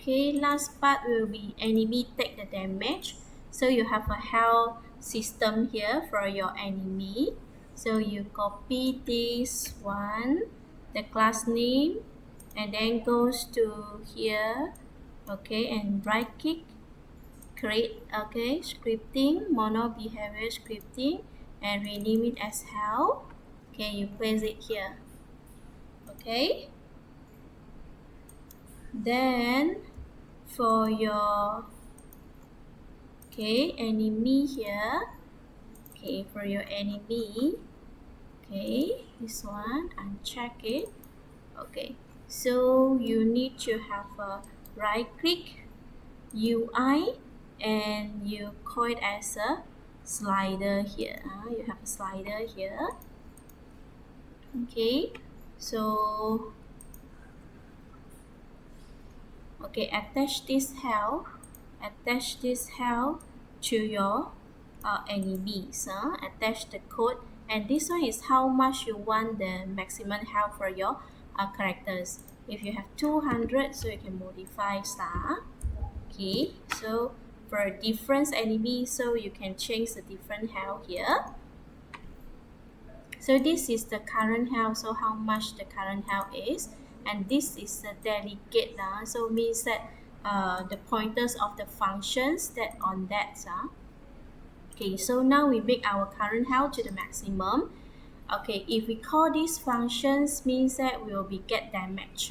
Okay, last part will be enemy take the damage. So you have a health system here for your enemy. So you copy this one, the class name, and then goes to here, okay, and right click, create, okay, scripting, mono behavior scripting, and rename it as health. Okay, you place it here. Okay, then for your enemy here, okay, for your enemy, okay, this one, uncheck it. Okay, so you need to have a right click UI and you call it as a slider here. You have a slider here. Okay, so okay, attach this health to your enemies. Attach the code, and this one is how much you want the maximum health for your characters. If you have 200, so you can modify star. Okay, so for different enemies, so you can change the different health here. So this is the current health, so how much the current health is, and this is the delegate, so means that the pointers of the functions that on that. Okay, so now we make our current health to the maximum. Okay, if we call these functions, means that we will be get damage.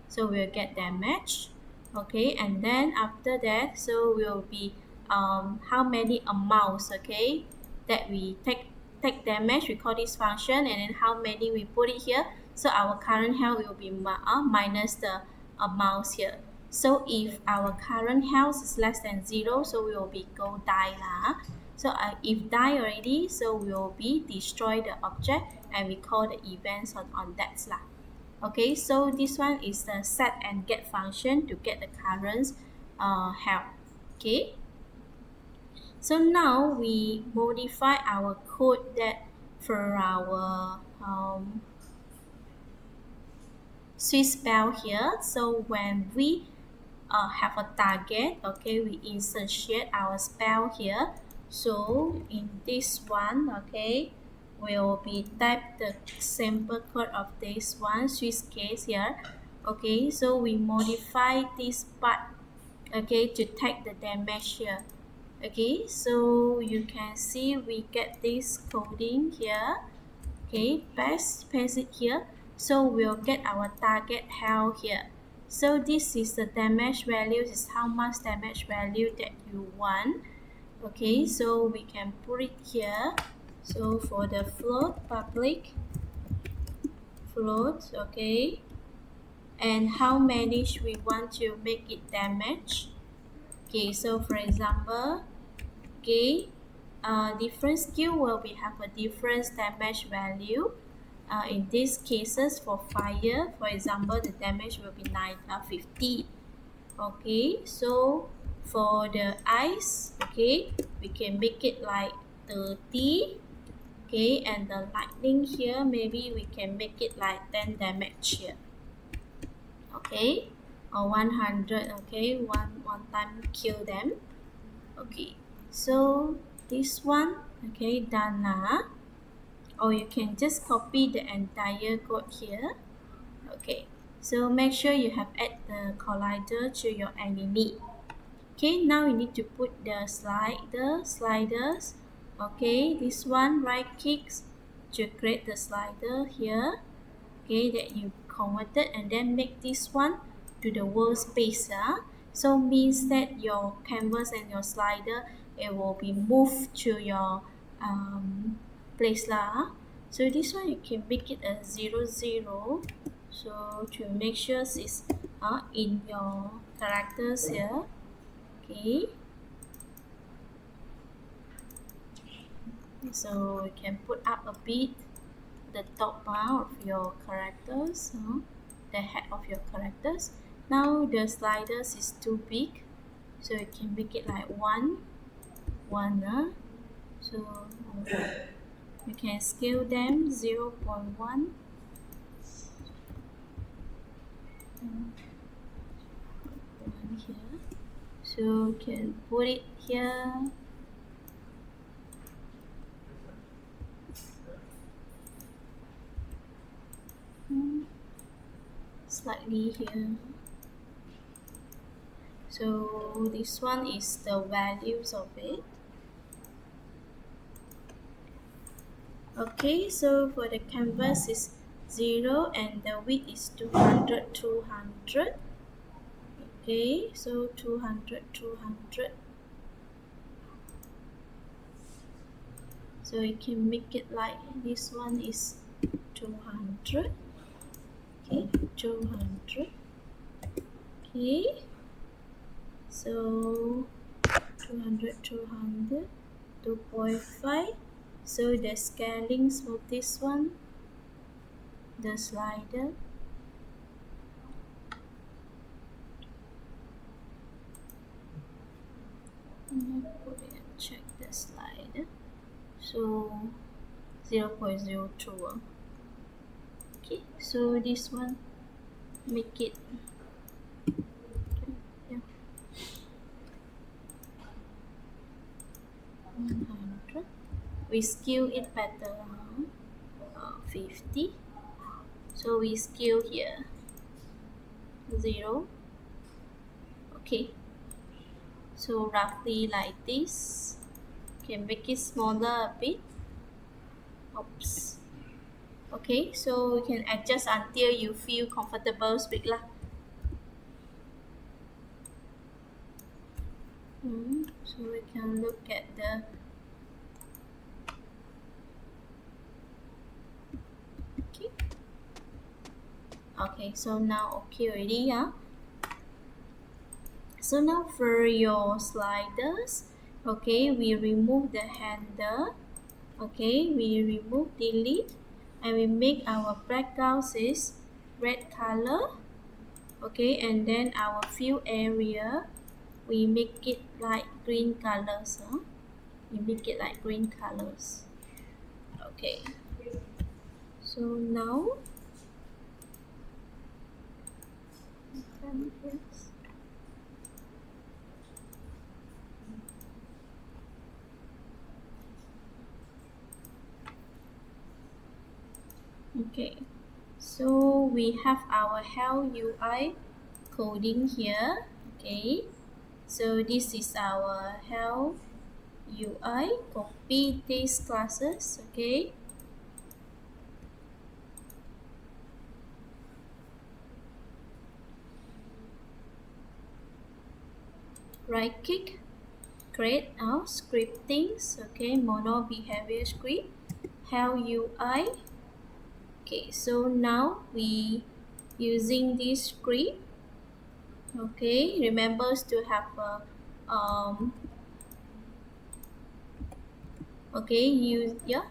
So we'll get damage. Okay, and then after that, so will be how many amounts, okay, that we take damage, we call this function, and then how many we put it here. So our current health will be minus the amounts here. So if our current health is less than 0, so we will be go die lah. So if die already, so we will be destroy the object, and we call the events on that lah. Okay, so this one is the set and get function to get the current health. Okay, so now we modify our code that for our switch spell here. So when we have a target, okay, we insert our spell here. So in this one, okay, will be type the sample code of this one switch case here. Okay, so we modify this part, okay, to take the damage here. Okay, so you can see we get this coding here. Okay, paste it here. So we'll get our target health here. So this is the damage value, is how much damage value that you want. Okay, so we can put it here. So for the float, public float, okay, and how many we want to make it damage. Okay, so for example, okay, different skill will be have a different damage value. In these cases, for fire, for example, the damage will be 50. Okay, so for the ice, okay, we can make it like 30. Okay, and the lightning here, maybe we can make it like 10 damage here. Okay, or 100. Okay, one time kill them. Okay, so this one, okay, done now. Or you can just copy the entire code here. Okay, so make sure you have add the collider to your enemy. Okay, now we need to put the sliders. Okay, this one, right clicks to create the slider here. Okay, that you converted, and then make this one to the workspace. So means that your canvas and your slider, it will be moved to your place lah. So this one you can make it a 0, 0. So to make sure it's in your characters here. Okay, so you can put up a bit the top of your characters, the head of your characters. Now the sliders is too big, so you can make it like one. So you can scale them 0.1. So you can put it here. Slightly here. So this one is the values of it. Okay, so for the canvas is 0 and the width is 200, 200. Okay, so 200, 200. So you can make it like this one is 200. Okay, 200. Okay, so 200, 200, 2.5. So the scalings for this one, the slider. Put it and check the slider. So 0.02. Okay, so this one make it, yeah, 100. We scale it better, 50. So we scale here 0. Okay, so roughly like this. Can make it smaller a bit. Oops. Okay, so you can adjust until you feel comfortable speak lah. So we can look at the okay, so now okay already, yeah. So now for your sliders, okay, we remove the handle. Okay, we remove delete and we make our background is red color. Okay, and then our fill area we make it like green colors, huh? We make it like green colors. Okay, so now okay, so we have our health UI coding here. Okay, so this is our health UI. Copy these classes. Okay, right click, create our scriptings. Okay, mono behavior script, health UI. Okay, so now we using this script. Okay, remember to have a okay,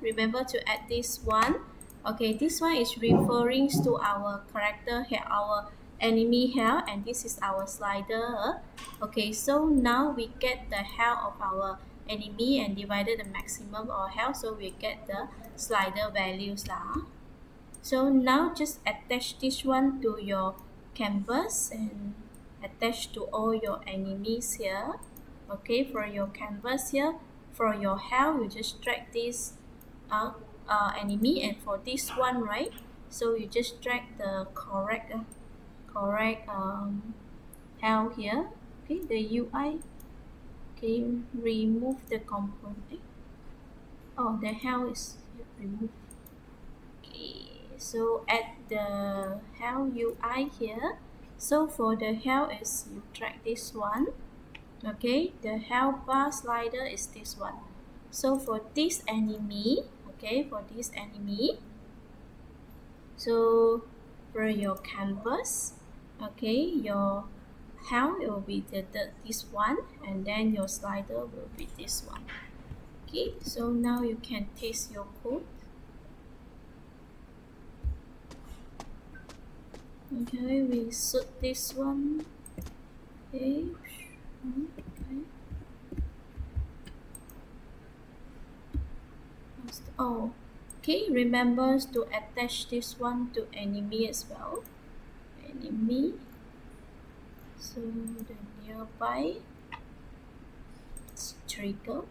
remember to add this one. Okay, this one is referring to our character here, our enemy here, and this is our slider. Okay, so now we get the health of our enemy and divided the maximum or health, so we get the slider values lah. So now just attach this one to your canvas and attach to all your enemies here. Okay, for your canvas here, for your health, you just drag this enemy, and for this one, right? So you just drag the correct health here. Okay, the UI. Okay, remove the component. Oh, the health is removed. Okay, so add the health UI here. So for the health is you drag this one. Okay, the health bar slider is this one. So for this enemy, okay, for this enemy, so for your canvas, okay, your health will be this one, and then your slider will be this one. Okay, so now you can test your code. Okay, we suit this one. Okay. Okay. Oh, okay. Remember to attach this one to enemy as well. Enemy. So the nearby. trigger.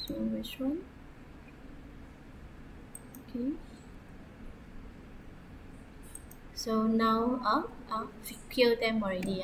So which one? Okay. So now kill them already.